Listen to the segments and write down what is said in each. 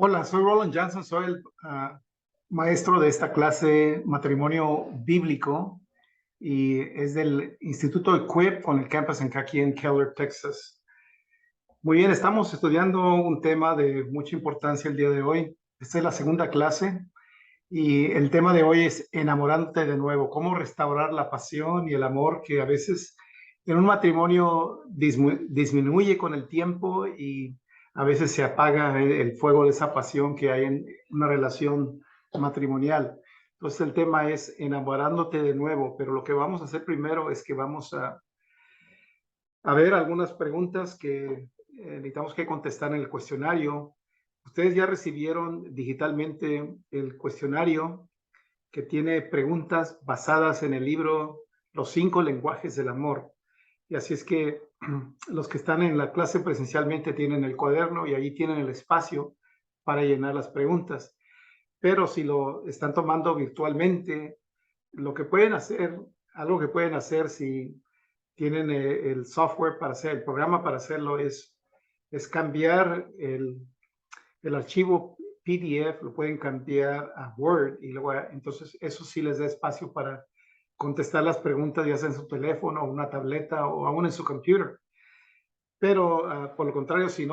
Hola, soy Roland Johnson, soy el maestro de esta clase Matrimonio Bíblico y es del Instituto EQUIP con el campus aquí en Keller, Texas. Muy bien, estamos estudiando un tema de mucha importancia el día de hoy. Esta es la segunda clase y el tema de hoy es enamorándote de nuevo, cómo restaurar la pasión y el amor que a veces en un matrimonio disminuye con el tiempo y a veces se apaga el fuego de esa pasión que hay en una relación matrimonial. Entonces el tema es enamorándote de nuevo, pero lo que vamos a hacer primero es que vamos a ver algunas preguntas que necesitamos que contestar en el cuestionario. Ustedes ya recibieron digitalmente el cuestionario que tiene preguntas basadas en el libro Los 5 lenguajes del amor. Y así es que los que están en la clase presencialmente tienen el cuaderno y ahí tienen el espacio para llenar las preguntas. Pero si lo están tomando virtualmente, lo que pueden hacer, algo que pueden hacer si tienen el software para hacer, el programa para hacerlo es cambiar el archivo PDF, lo pueden cambiar a Word y luego entonces eso sí les da espacio para contestar las preguntas ya sea en su teléfono o una tableta o aún en su computer. Pero por lo contrario, si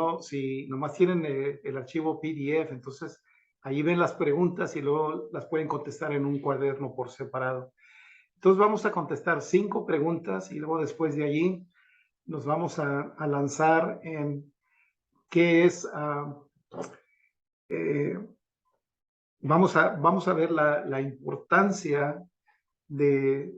nomás tienen el archivo PDF, entonces ahí ven las preguntas y luego las pueden contestar en un cuaderno por separado. Entonces vamos a contestar 5 preguntas y luego después de allí nos vamos a lanzar en qué es, eh, vamos a ver la importancia de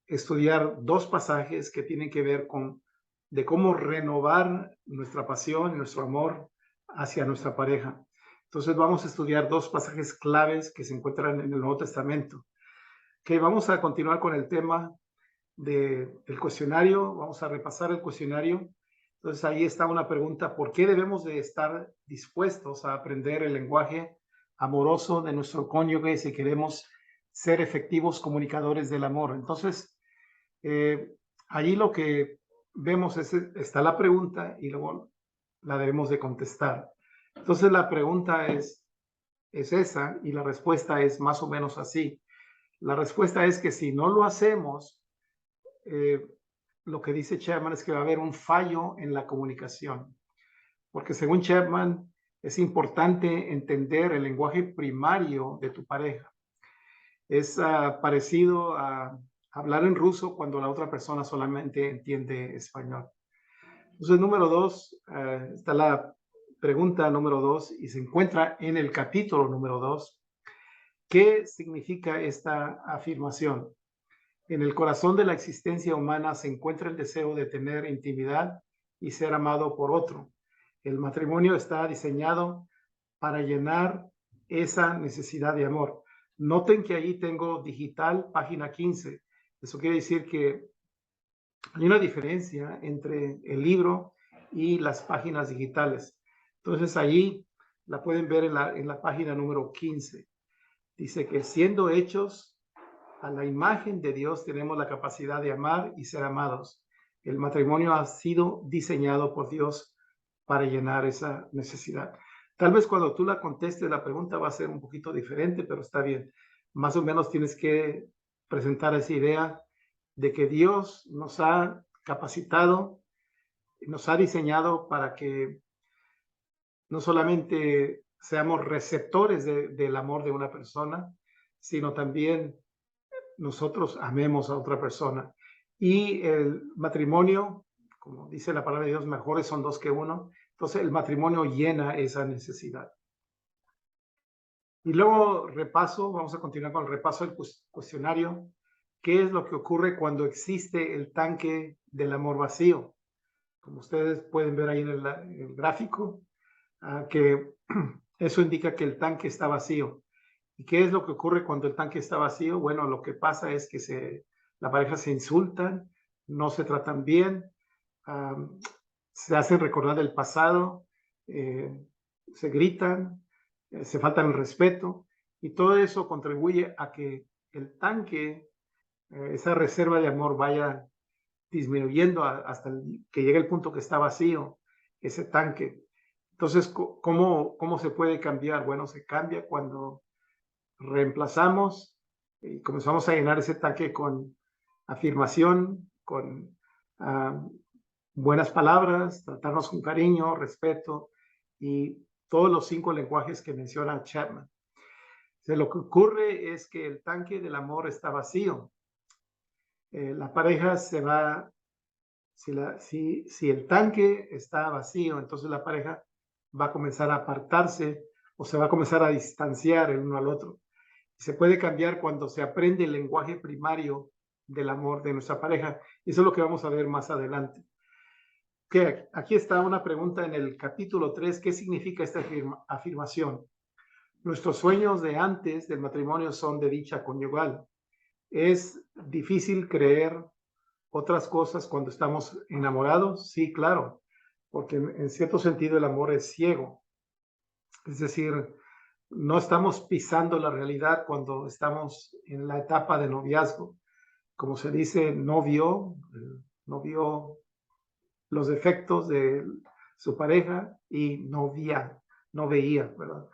estudiar 2 pasajes que tienen que ver con de cómo renovar nuestra pasión y nuestro amor hacia nuestra pareja. Entonces vamos a estudiar 2 pasajes claves que se encuentran en el Nuevo Testamento. Que vamos a continuar con el tema del cuestionario, vamos a repasar el cuestionario. Entonces ahí está una pregunta: ¿por qué debemos de estar dispuestos a aprender el lenguaje amoroso de nuestro cónyuge si queremos ser efectivos comunicadores del amor? Entonces, eh, allí lo que vemos está la pregunta y luego la debemos de contestar. Entonces la pregunta es esa y la respuesta es más o menos así. La respuesta es que si no lo hacemos, eh, lo que dice Chapman es que va a haber un fallo en la comunicación, porque según Chapman es importante entender el lenguaje primario de tu pareja. Es parecido a hablar en ruso cuando la otra persona solamente entiende español. Entonces, número 2, está la pregunta número 2 y se encuentra en el capítulo número 2. ¿Qué significa esta afirmación? En el corazón de la existencia humana se encuentra el deseo de tener intimidad y ser amado por otro. El matrimonio está diseñado para llenar esa necesidad de amor. Noten que ahí tengo digital, página 15. Eso quiere decir que hay una diferencia entre el libro y las páginas digitales. Entonces ahí la pueden ver en la página número 15. Dice que siendo hechos a la imagen de Dios tenemos la capacidad de amar y ser amados. El matrimonio ha sido diseñado por Dios para llenar esa necesidad. Tal vez cuando tú la contestes, la pregunta va a ser un poquito diferente, pero está bien. Más o menos tienes que presentar esa idea de que Dios nos ha capacitado, nos ha diseñado para que no solamente seamos receptores del amor de una persona, sino también nosotros amemos a otra persona. Y el matrimonio, como dice la palabra de Dios, mejores son 2 que 1. Entonces el matrimonio llena esa necesidad. Y luego vamos a continuar con el repaso del cuestionario. ¿Qué es lo que ocurre cuando existe el tanque del amor vacío? Como ustedes pueden ver ahí en el gráfico, que eso indica que el tanque está vacío. ¿Y qué es lo que ocurre cuando el tanque está vacío? Bueno, lo que pasa es que la pareja se insultan, no se tratan bien, se hacen recordar del pasado, eh, se gritan, se faltan el respeto, y todo eso contribuye a que el tanque, esa reserva de amor vaya disminuyendo hasta que llegue el punto que está vacío, ese tanque. Entonces, ¿cómo se puede cambiar? Bueno, se cambia cuando reemplazamos y comenzamos a llenar ese tanque con afirmación, con ah, buenas palabras, tratarnos con cariño, respeto y todos los 5 lenguajes que menciona Chapman. Lo que ocurre es que el tanque del amor está vacío. La pareja se va, si el tanque está vacío, entonces la pareja va a comenzar a apartarse o se va a comenzar a distanciar el uno al otro. Se puede cambiar cuando se aprende el lenguaje primario del amor de nuestra pareja. Eso es lo que vamos a ver más adelante. Que aquí está una pregunta en el capítulo 3. ¿Qué significa esta afirmación? Nuestros sueños de antes del matrimonio son de dicha conyugal. Es difícil creer otras cosas cuando estamos enamorados. Sí, claro, porque en cierto sentido el amor es ciego. Es decir, no estamos pisando la realidad cuando estamos en la etapa de noviazgo. Como se dice, no vio los defectos de su pareja y no veía, ¿verdad?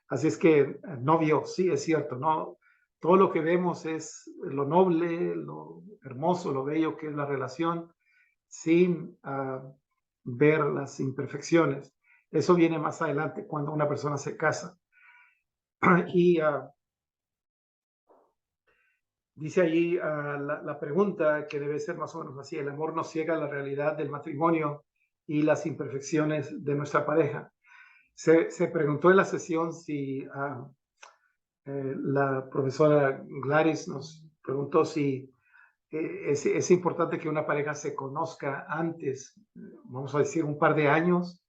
Así es que no vio, sí, es cierto, no, todo lo que vemos es lo noble, lo hermoso, lo bello que es la relación, sin ver las imperfecciones. Eso viene más adelante cuando una persona se casa. Y dice allí la pregunta que debe ser más o menos así: el amor nos ciega la realidad del matrimonio y las imperfecciones de nuestra pareja. Se preguntó en la sesión si la profesora Gladys nos preguntó si es importante que una pareja se conozca antes, vamos a decir, un par de años.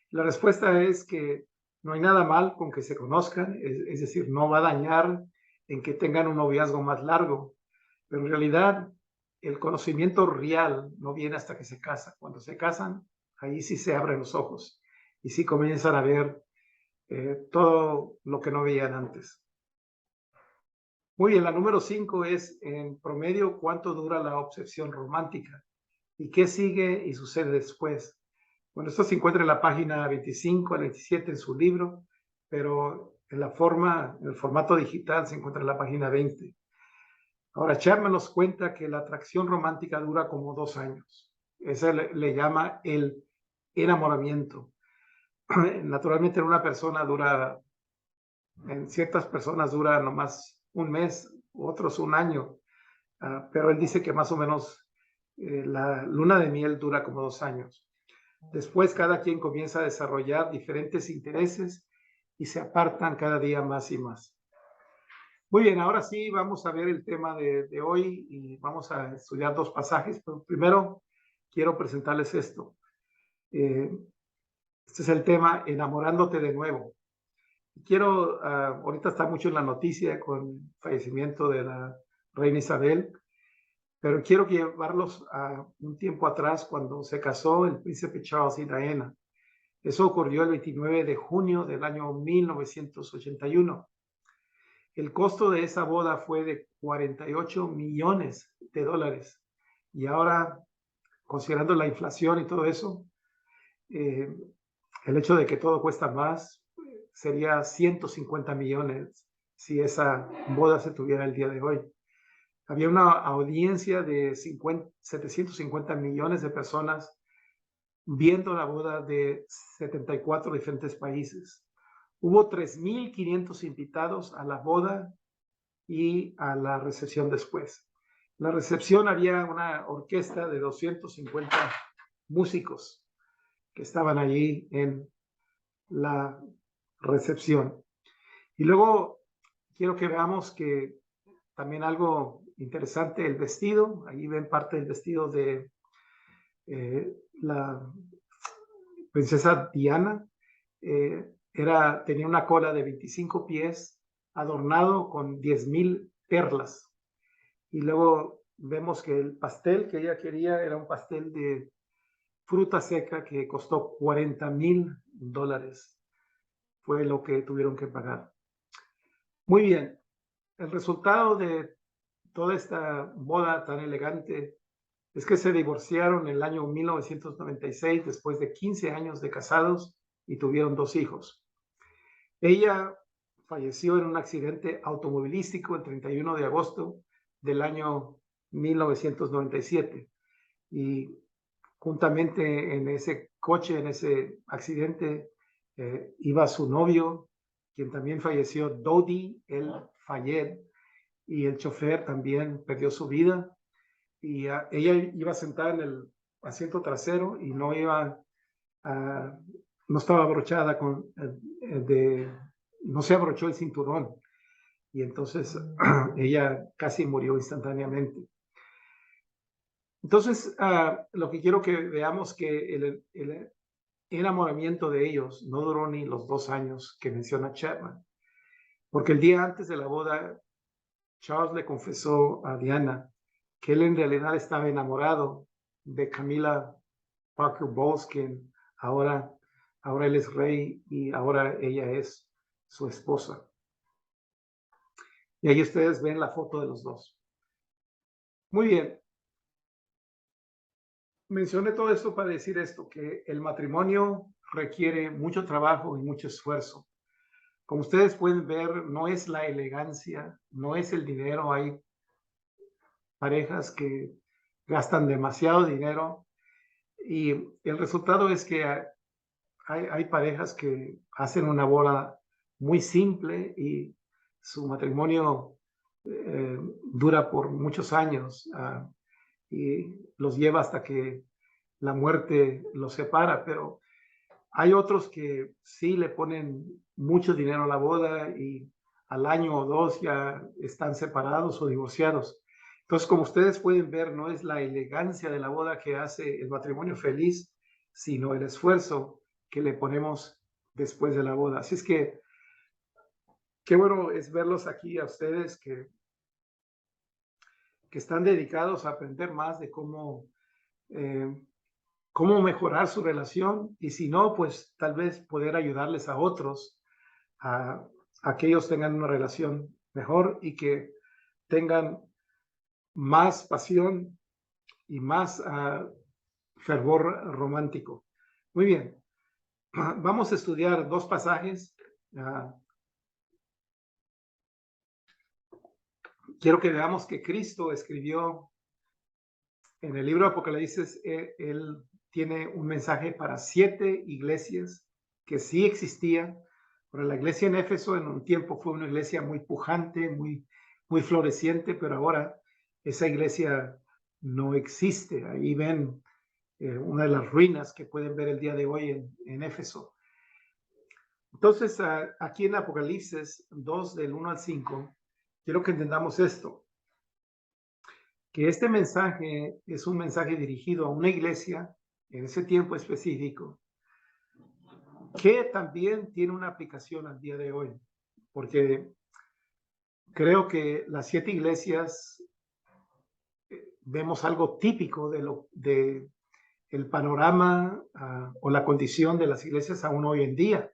La respuesta es que no hay nada mal con que se conozcan, es decir, no va a dañar en que tengan un noviazgo más largo, pero en realidad el conocimiento real no viene hasta que se casan. Cuando se casan, ahí sí se abren los ojos y sí comienzan a ver todo lo que no veían antes. Muy bien, la número 5 es, en promedio, ¿cuánto dura la obsesión romántica? ¿Y qué sigue y sucede después? Bueno, esto se encuentra en la página 25 al 27 en su libro, pero en el formato digital se encuentra en la página 20. Ahora, Chapman nos cuenta que la atracción romántica dura como 2 años. Ese le llama el enamoramiento. Naturalmente en ciertas personas dura nomás un mes, otros un año, pero él dice que más o menos la luna de miel dura como 2 años. Después cada quien comienza a desarrollar diferentes intereses y se apartan cada día más y más. Muy bien, ahora sí vamos a ver el tema de hoy y vamos a estudiar 2 pasajes, pero primero quiero presentarles esto. Este es el tema, enamorándote de nuevo. Ahorita está mucho en la noticia con el fallecimiento de la reina Isabel, pero quiero llevarlos a un tiempo atrás cuando se casó el príncipe Charles y Diana. Eso ocurrió el 29 de junio del año 1981. El costo de esa boda fue de $48 millones. Y ahora, considerando la inflación y todo eso, el hecho de que todo cuesta más sería 150 millones si esa boda se tuviera el día de hoy. Había una audiencia de 750 millones de personas viendo la boda de 74 diferentes países. Hubo 3,500 invitados a la boda y a la recepción después. En la recepción había una orquesta de 250 músicos que estaban allí en la recepción. Y luego quiero que veamos que también algo interesante, el vestido. Ahí ven parte del vestido de la princesa Diana. Tenía una cola de 25 pies adornado con 10,000 perlas. Y luego vemos que el pastel que ella quería era un pastel de fruta seca que costó $40,000. Fue lo que tuvieron que pagar. Muy bien, el resultado de toda esta boda tan elegante es que se divorciaron en el año 1996 después de 15 años de casados y tuvieron 2 hijos. Ella falleció en un accidente automovilístico el 31 de agosto del año 1997 y juntamente en ese coche, en ese accidente, iba su novio, quien también falleció, Dodi El Fayed, y el chofer también perdió su vida. Y ella iba sentada en el asiento trasero y no estaba abrochada no se abrochó el cinturón. Y entonces ella casi murió instantáneamente. Entonces, lo que quiero que veamos que el enamoramiento de ellos no duró ni los 2 años que menciona Chapman, porque el día antes de la boda, Charles le confesó a Diana que él en realidad estaba enamorado de Camilla Parker Bowles, quien ahora él es rey y ahora ella es su esposa. Y ahí ustedes ven la foto de los dos. Muy bien. Mencioné todo esto para decir esto, que el matrimonio requiere mucho trabajo y mucho esfuerzo. Como ustedes pueden ver, no es la elegancia, no es el dinero. Hay parejas que gastan demasiado dinero y el resultado es que hay parejas que hacen una boda muy simple y su matrimonio dura por muchos años y los lleva hasta que la muerte los separa, pero hay otros que sí le ponen mucho dinero a la boda y al año o 2 ya están separados o divorciados. Entonces, como ustedes pueden ver, no es la elegancia de la boda que hace el matrimonio feliz, sino el esfuerzo que le ponemos después de la boda. Así es que qué bueno es verlos aquí a ustedes que están dedicados a aprender más de cómo mejorar su relación y si no, pues tal vez poder ayudarles a otros a que ellos tengan una relación mejor y que tengan más pasión y más fervor romántico. Muy bien, vamos a estudiar 2 pasajes. Quiero que veamos que Cristo escribió en el libro de Apocalipsis, él tiene un mensaje para 7 iglesias que sí existían. Pero la iglesia en Éfeso en un tiempo fue una iglesia muy pujante, muy floreciente, pero ahora esa iglesia no existe. Ahí ven una de las ruinas que pueden ver el día de hoy en Éfeso. Entonces, aquí en Apocalipsis 2, del 1 al 5, quiero que entendamos esto, que este mensaje es un mensaje dirigido a una iglesia en ese tiempo específico, que también tiene una aplicación al día de hoy, porque creo que las 7 iglesias vemos algo típico de el panorama o la condición de las iglesias aún hoy en día.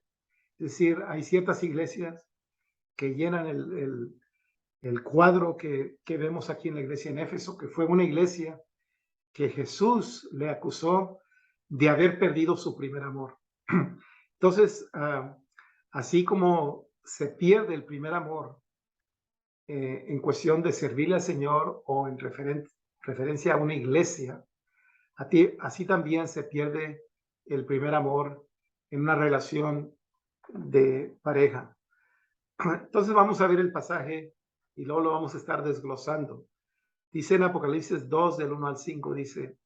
Es decir, hay ciertas iglesias que llenan el cuadro que vemos aquí en la iglesia en Éfeso, que fue una iglesia que Jesús le acusó de haber perdido su primer amor. Entonces, así como se pierde el primer amor en cuestión de servirle al Señor o en referencia a una iglesia, así también se pierde el primer amor en una relación de pareja. Entonces vamos a ver el pasaje y luego lo vamos a estar desglosando. Dice en Apocalipsis 2, del 1 al 5, dice: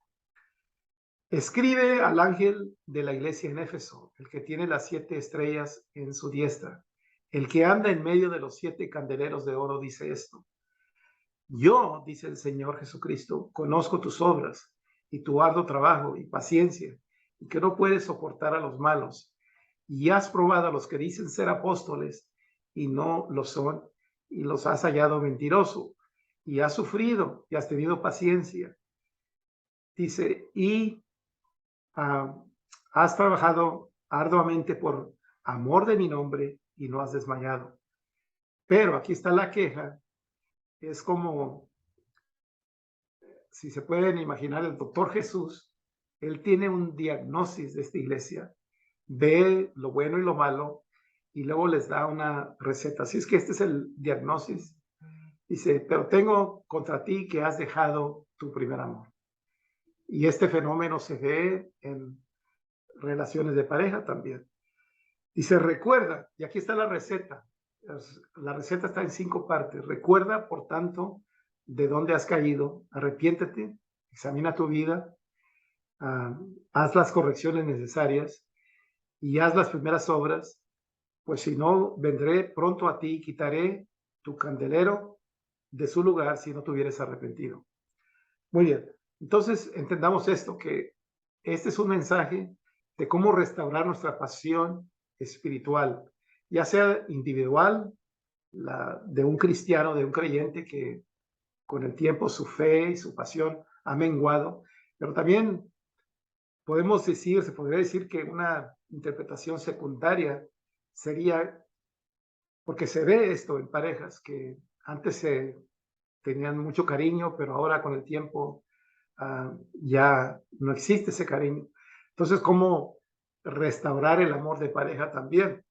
escribe al ángel de la iglesia en Éfeso, el que tiene las 7 estrellas en su diestra, el que anda en medio de los 7 candeleros de oro, dice esto: yo, dice el Señor Jesucristo, conozco tus obras y tu arduo trabajo y paciencia, y que no puedes soportar a los malos, y has probado a los que dicen ser apóstoles y no lo son, y los has hallado mentiroso, y has sufrido y has tenido paciencia. Dice, y has trabajado arduamente por amor de mi nombre y no has desmayado. Pero aquí está la queja. Es como, si se pueden imaginar, el doctor Jesús, él tiene un diagnóstico de esta iglesia ve lo bueno y lo malo y luego les da una receta. Así es que este es el diagnóstico. Dice, pero tengo contra ti que has dejado tu primer amor. Y este fenómeno se ve en relaciones de pareja también. Dice, recuerda, y aquí está la receta. La receta está en 5 partes. Recuerda, por tanto, de dónde has caído, arrepiéntete, examina tu vida, haz las correcciones necesarias y haz las primeras obras, pues si no, vendré pronto a ti y quitaré tu candelero de su lugar si no te hubieras arrepentido. Muy bien, entonces entendamos esto, que este es un mensaje de cómo restaurar nuestra pasión espiritual, ya sea individual, de un cristiano, de un creyente que con el tiempo su fe y su pasión ha menguado, pero también podemos decir, se podría decir que una interpretación secundaria sería, porque se ve esto en parejas que antes se tenían mucho cariño, pero ahora con el tiempo ya no existe ese cariño. Entonces, ¿cómo restaurar el amor de pareja también?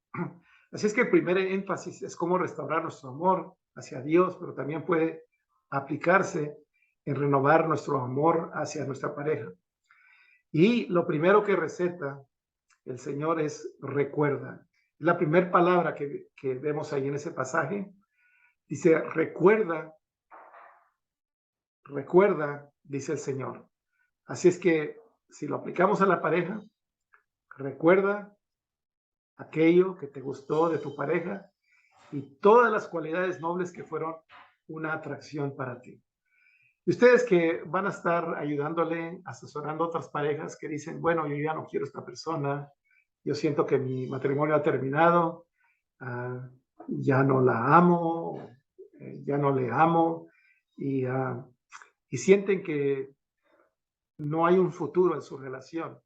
Así es que el primer énfasis es cómo restaurar nuestro amor hacia Dios, pero también puede aplicarse en renovar nuestro amor hacia nuestra pareja. Y lo primero que receta el Señor es recuerda. La primera palabra que vemos ahí en ese pasaje dice, recuerda, recuerda, dice el Señor. Así es que si lo aplicamos a la pareja, recuerda aquello que te gustó de tu pareja y todas las cualidades nobles que fueron una atracción para ti. Y ustedes que van a estar ayudándole, asesorando a otras parejas que dicen, bueno, yo ya no quiero esta persona, yo siento que mi matrimonio ha terminado, uh, ya no la amo, ya no le amo, y sienten que no hay un futuro en su relación.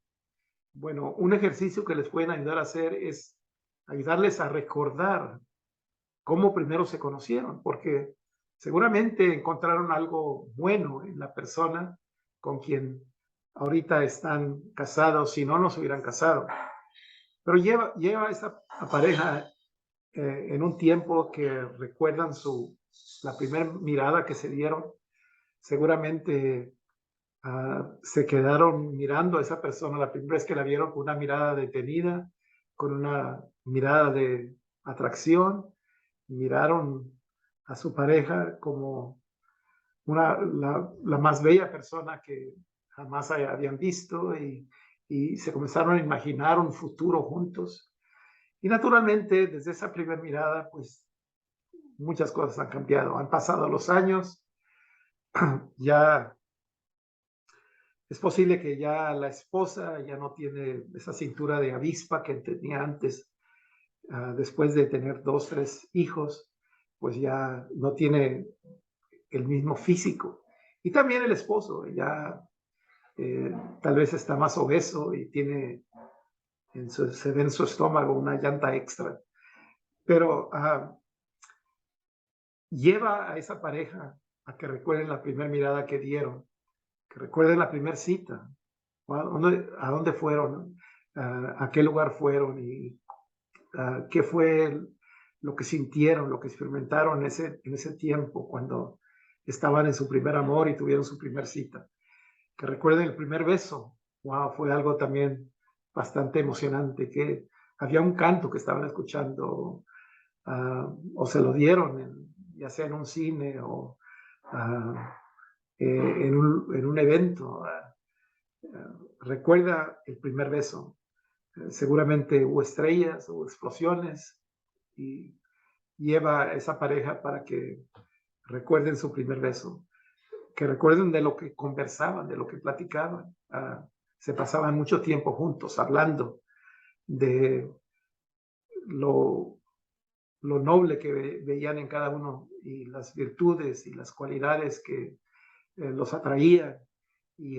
Bueno, un ejercicio que les pueden ayudar a hacer es ayudarles a recordar cómo primero se conocieron, porque seguramente encontraron algo bueno en la persona con quien ahorita están casados, si no, no se hubieran casado. Pero lleva esa pareja en un tiempo que recuerdan la primera mirada que se dieron. Seguramente se quedaron mirando a esa persona la primera vez que la vieron con una mirada detenida, con una mirada de atracción, miraron a su pareja como la más bella persona que jamás habían visto y se comenzaron a imaginar un futuro juntos. Y naturalmente, desde esa primera mirada, pues muchas cosas han cambiado. Han pasado los años, ya es posible que ya la esposa ya no tiene esa cintura de avispa que tenía antes, después de tener 2, 3 hijos, pues ya no tiene el mismo físico. Y también el esposo ya tal vez está más obeso y tiene, se ve en su estómago una llanta extra. Pero lleva a esa pareja a que recuerden la primera mirada que dieron, que recuerden la primera cita, a dónde fueron, a qué lugar fueron y qué fue lo que sintieron, lo que experimentaron en ese tiempo cuando estaban en su primer amor y tuvieron su primer cita. Que recuerden el primer beso. Wow, fue algo también bastante emocionante, que había un canto que estaban escuchando o se lo dieron, ya sea en un cine o en un evento. Recuerda el primer beso. Seguramente hubo estrellas, hubo explosiones y lleva a esa pareja para que recuerden su primer beso, que recuerden de lo que conversaban, de lo que platicaban. Se pasaban mucho tiempo juntos hablando de lo, lo noble que veían en cada uno y las virtudes y las cualidades que los atraían y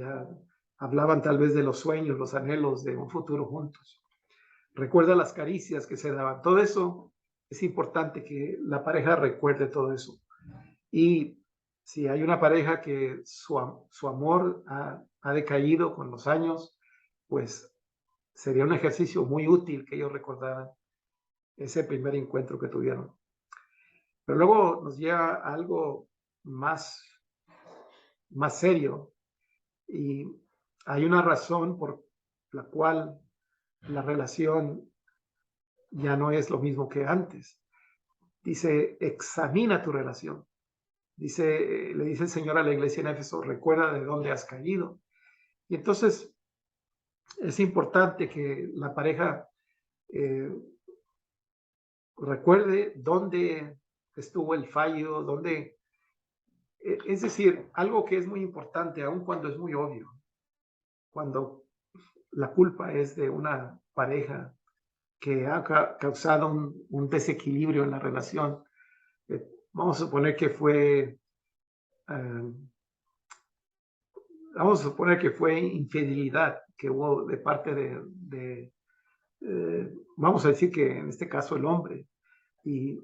hablaban tal vez de los sueños, los anhelos de un futuro juntos. Recuerda las caricias que se daban. Todo eso es importante que la pareja recuerde todo eso. Y si hay una pareja que su amor ha decaído con los años, pues sería un ejercicio muy útil que ellos recordaran ese primer encuentro que tuvieron. Pero luego nos lleva a algo más, más serio, y hay una razón por la cual la relación ya no es lo mismo que antes. Dice, examina tu relación. Dice, le dice el Señor a la iglesia en Éfeso, recuerda de dónde has caído. Y entonces es importante que la pareja recuerde dónde estuvo el fallo, dónde, es decir, algo que es muy importante, aun cuando es muy obvio, cuando la culpa es de una pareja que ha causado un desequilibrio en la relación. Vamos a suponer que fue, vamos a suponer que fue infidelidad que hubo de parte vamos a decir que en este caso el hombre, y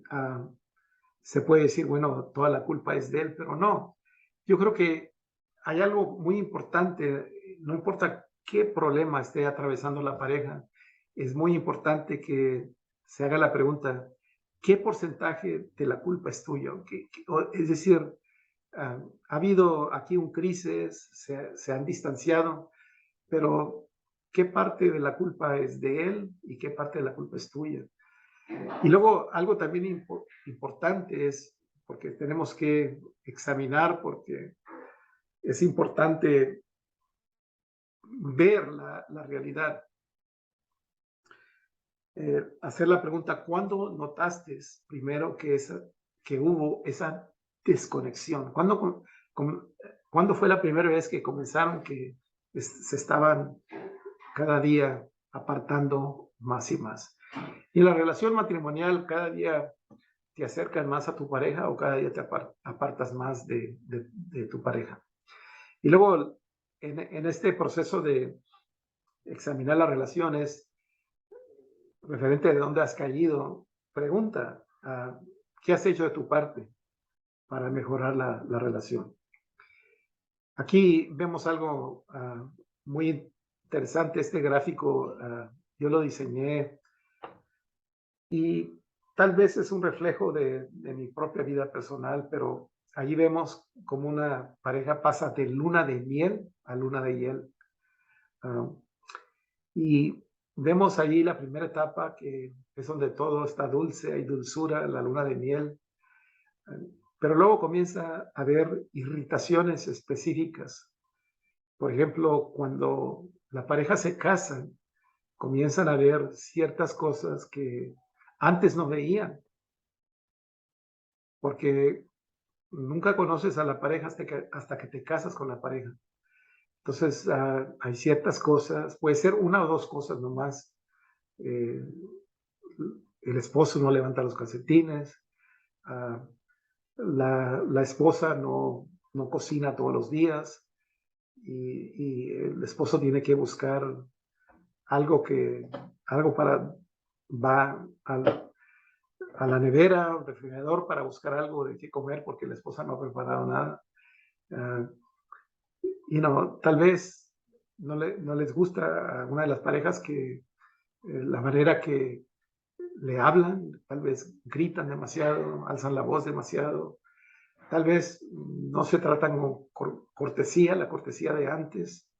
se puede decir, bueno, toda la culpa es de él, pero no. Yo creo que hay algo muy importante, no importa qué problema esté atravesando la pareja, es muy importante que se haga la pregunta, ¿qué porcentaje de la culpa es tuyo? Es decir, ha habido aquí un crisis, se han distanciado, pero ¿qué parte de la culpa es de él y qué parte de la culpa es tuya? Y luego algo también importante es, porque tenemos que examinar, porque es importante ver la realidad. Hacer la pregunta, ¿cuándo notaste primero que hubo esa desconexión? ¿Cuándo fue la primera vez que comenzaron que se estaban cada día apartando más y más? Y en la relación matrimonial, cada día te acercas más a tu pareja o cada día te apartas más de tu pareja. Y luego, en este proceso de examinar las relaciones, referente de dónde has caído, pregunta, ¿qué has hecho de tu parte para mejorar la relación? Aquí vemos algo muy interesante. Este gráfico yo lo diseñé y tal vez es un reflejo de mi propia vida personal, pero allí vemos como una pareja pasa de luna de miel a luna de hiel. Y vemos allí la primera etapa, que es donde todo está dulce, hay dulzura, la luna de miel. Pero luego comienza a haber irritaciones específicas. Por ejemplo, cuando la pareja se casa, comienzan a ver ciertas cosas que antes no veían, porque nunca conoces a la pareja hasta que te casas con la pareja. Entonces, hay ciertas cosas, puede ser una o dos cosas nomás. Eh, el esposo no levanta los calcetines, la esposa no cocina todos los días, y el esposo tiene que buscar algo para, va a la nevera, al refrigerador para buscar algo de qué comer porque la esposa no ha preparado nada. Tal vez no les gusta a una de las parejas que la manera que le hablan, tal vez gritan demasiado, alzan la voz demasiado, tal vez no se tratan con cortesía, la cortesía de antes.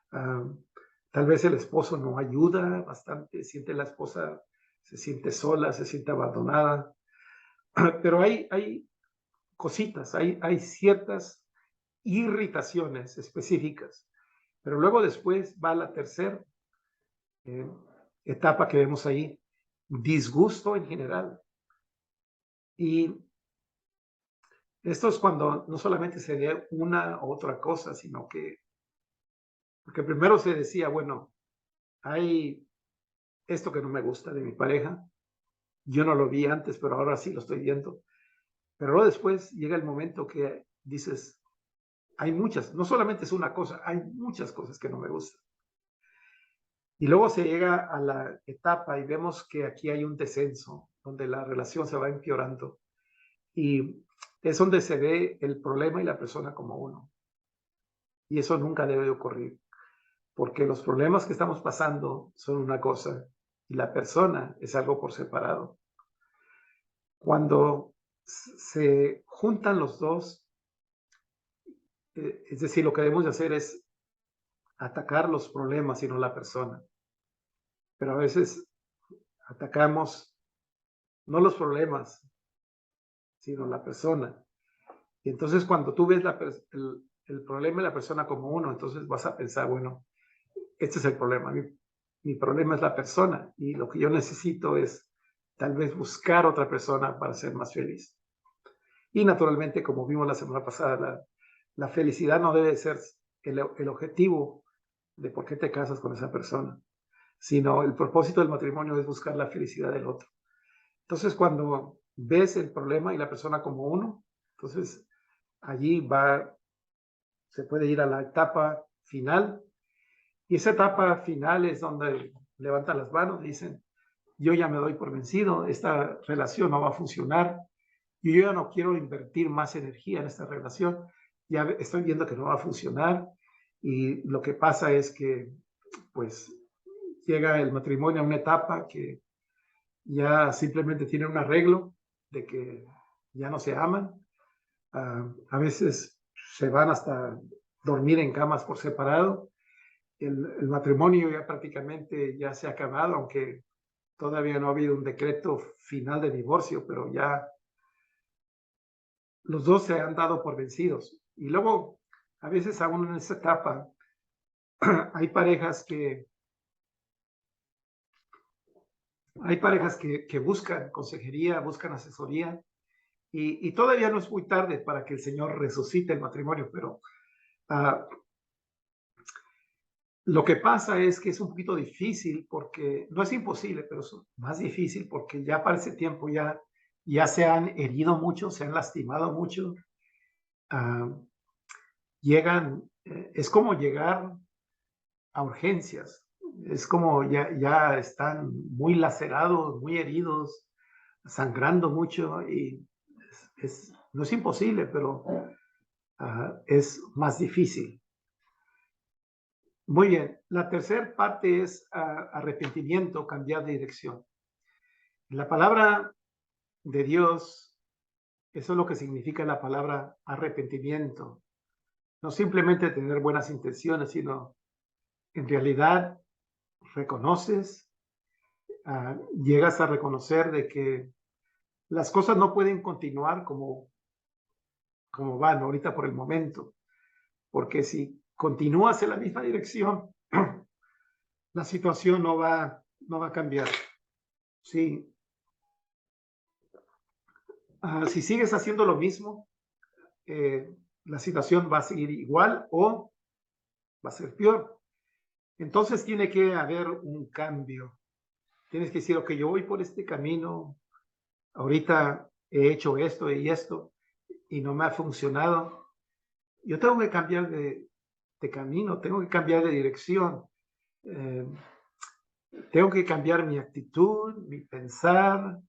Tal vez el esposo no ayuda bastante, siente la esposa, se siente sola, se siente abandonada. Pero hay cositas, hay ciertas irritaciones específicas. Pero luego después va la tercera etapa que vemos ahí, disgusto en general. Y esto es cuando no solamente se ve una u otra cosa, sino que, porque primero se decía, bueno, hay esto que no me gusta de mi pareja, yo no lo vi antes, pero ahora sí lo estoy viendo. Pero luego después llega el momento que dices, hay muchas, no solamente es una cosa, hay muchas cosas que no me gustan. Y luego se llega a la etapa y vemos que aquí hay un descenso, donde la relación se va empeorando. Y es donde se ve el problema y la persona como uno. Y eso nunca debe ocurrir. porque los problemas que estamos pasando son una cosa y la persona es algo por separado. Cuando se juntan los dos, es decir, lo que debemos de hacer es atacar los problemas y no la persona. Pero a veces atacamos no los problemas, sino la persona. Y entonces cuando tú ves el problema y la persona como uno, entonces vas a pensar, bueno, este es el problema. Mi problema es la persona y lo que yo necesito es tal vez buscar otra persona para ser más feliz. Y naturalmente, como vimos la semana pasada, la felicidad no debe ser el objetivo de por qué te casas con esa persona, sino el propósito del matrimonio es buscar la felicidad del otro. Entonces, cuando ves el problema y la persona como uno, entonces allí se puede ir a la etapa final. Y esa etapa final es donde levantan las manos y dicen, yo ya me doy por vencido, esta relación no va a funcionar, y yo ya no quiero invertir más energía en esta relación, ya estoy viendo que no va a funcionar, y lo que pasa es que, pues, llega el matrimonio a una etapa que ya simplemente tienen un arreglo de que ya no se aman, a veces se van hasta dormir en camas por separado, el matrimonio ya prácticamente ya se ha acabado, aunque todavía no ha habido un decreto final de divorcio, pero ya los dos se han dado por vencidos. Y luego, a veces aún en esa etapa, hay parejas que buscan consejería, buscan asesoría, y todavía no es muy tarde para que el Señor resucite el matrimonio, pero lo que pasa es que es un poquito difícil porque no es imposible, pero es más difícil porque ya para ese tiempo ya se han herido mucho, se han lastimado mucho. ah, es como llegar a urgencias, es como ya están muy lacerados, muy heridos, sangrando mucho y no es imposible, pero es más difícil. Muy bien, la tercera parte es arrepentimiento, cambiar de dirección. La palabra de Dios, eso es lo que significa la palabra arrepentimiento. No simplemente tener buenas intenciones, sino en realidad reconoces, llegas a reconocer de que las cosas no pueden continuar como van ahorita por el momento, porque si continúas en la misma dirección, la situación no va a cambiar. Sí, si sigues haciendo lo mismo, la situación va a seguir igual o va a ser peor. Entonces tiene que haber un cambio. Tienes que decir, ok, yo voy por este camino, ahorita he hecho esto y esto y no me ha funcionado. Yo tengo que cambiar de camino, tengo que cambiar de dirección. Eh, Tengo que cambiar mi actitud, mi pensar.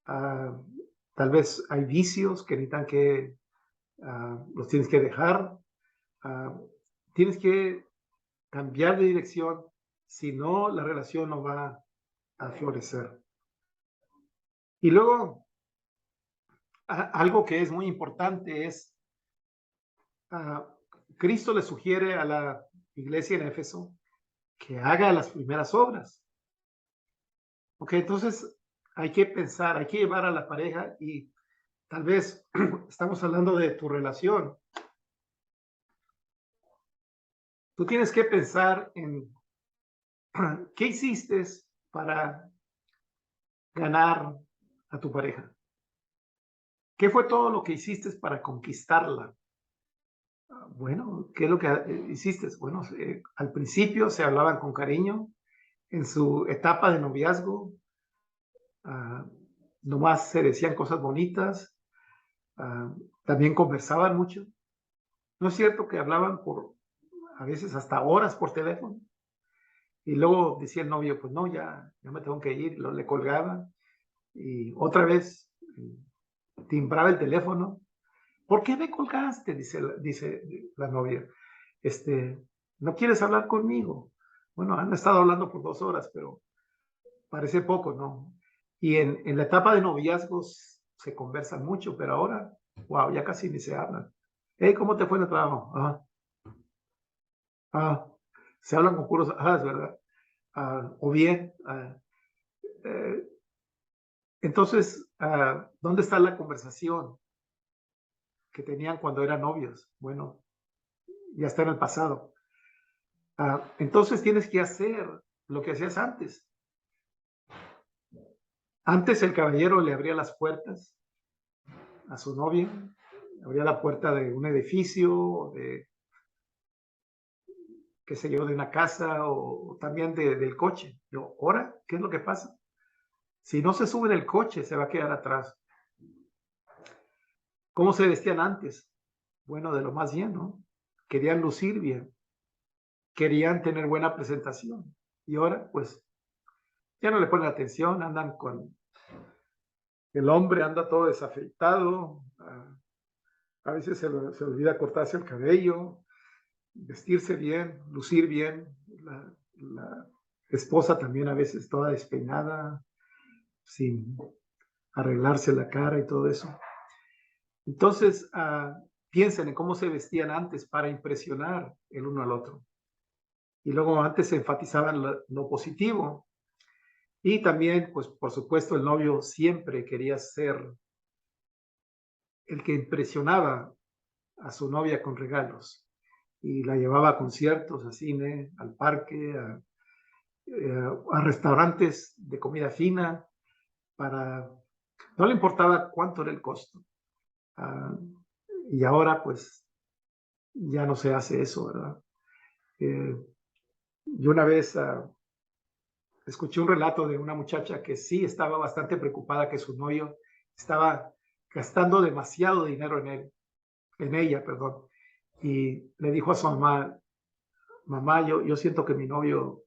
Uh, Tal vez hay vicios que necesitan que los tienes que dejar. Tienes que cambiar de dirección, si no, la relación no va a florecer. Y luego, algo que es muy importante es, Cristo le sugiere a la iglesia en Éfeso que haga las primeras obras. Ok, entonces hay que pensar, hay que llevar a la pareja y tal vez estamos hablando de tu relación. Tú tienes que pensar en qué hiciste para ganar a tu pareja. ¿Qué fue todo lo que hiciste para conquistarla? Bueno, ¿qué es lo que hiciste? Bueno, al principio se hablaban con cariño, en su etapa de noviazgo, uh, nomás se decían cosas bonitas, también conversaban mucho. ¿No es cierto que hablaban a veces hasta horas por teléfono? Y luego decía el novio, pues no, ya me tengo que ir, le colgaba y otra vez timbraba el teléfono. ¿Por qué me colgaste? Dice la novia. ¿No quieres hablar conmigo? Bueno, han estado hablando por 2 horas, pero parece poco, ¿no? Y en la etapa de noviazgos se conversan mucho, pero ahora, wow, ya casi ni se hablan. Hey, ¿cómo te fue en el trabajo? Ah, se hablan con puros, es verdad. O bien, eh, entonces, ¿dónde está la conversación que tenían cuando eran novios? Bueno, ya está en el pasado. Entonces tienes que hacer lo que hacías antes. Antes el caballero le abría las puertas a su novia, abría la puerta de un edificio, de, qué sé yo, de una casa o también del coche. Yo, ¿ahora qué es lo que pasa? Si no se sube en el coche, se va a quedar atrás. ¿Cómo se vestían antes? Bueno, de lo más bien, ¿no? Querían lucir bien, querían tener buena presentación. Y ahora, pues, ya no le ponen atención, andan con, el hombre anda todo desafeitado, a veces se olvida cortarse el cabello, vestirse bien, lucir bien. La esposa también a veces toda despeinada, sin arreglarse la cara y todo eso. Entonces, piensen en cómo se vestían antes para impresionar el uno al otro. Y luego antes se enfatizaban lo positivo. Y también, pues por supuesto, el novio siempre quería ser el que impresionaba a su novia con regalos. Y la llevaba a conciertos, a cine, al parque, a restaurantes de comida fina, para, no le importaba cuánto era el costo. Uh, y ahora pues ya no se hace eso, ¿verdad? Yo una vez escuché un relato de una muchacha que sí estaba bastante preocupada que su novio estaba gastando demasiado dinero en ella, perdón. Y le dijo a su mamá, mamá, yo siento que mi novio,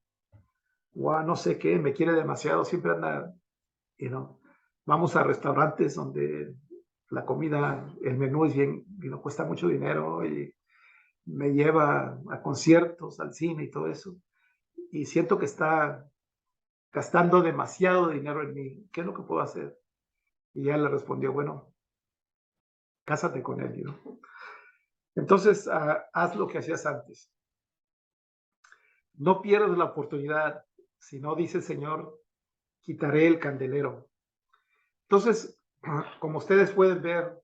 wow, no sé qué, me quiere demasiado, siempre anda, you know, vamos a restaurantes donde la comida, el menú es bien, cuesta mucho dinero y me lleva a conciertos, al cine y todo eso. Y siento que está gastando demasiado dinero en mí. ¿Qué es lo que puedo hacer? Y ella le respondió, bueno, cásate con él. Entonces, haz lo que hacías antes. No pierdas la oportunidad. Si no, dice el Señor, quitaré el candelero. Entonces, como ustedes pueden ver,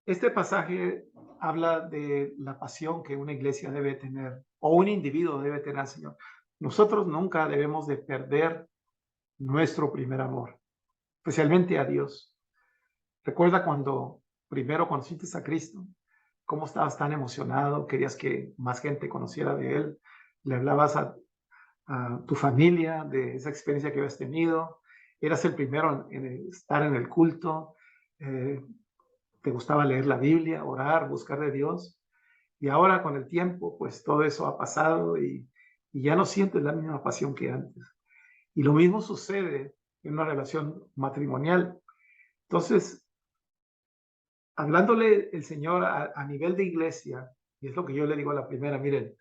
este pasaje habla de la pasión que una iglesia debe tener o un individuo debe tener al Señor. Nosotros nunca debemos de perder nuestro primer amor, especialmente a Dios. Recuerda cuando primero conociste a Cristo, cómo estabas tan emocionado, querías que más gente conociera de Él, le hablabas a tu familia de esa experiencia que habías tenido, eras el primero en estar en el culto, te gustaba leer la Biblia, orar, buscar de Dios. Y ahora con el tiempo, pues todo eso ha pasado y ya no sientes la misma pasión que antes. Y lo mismo sucede en una relación matrimonial. Entonces, hablándole el Señor a nivel de iglesia, y es lo que yo le digo a la primera, miren,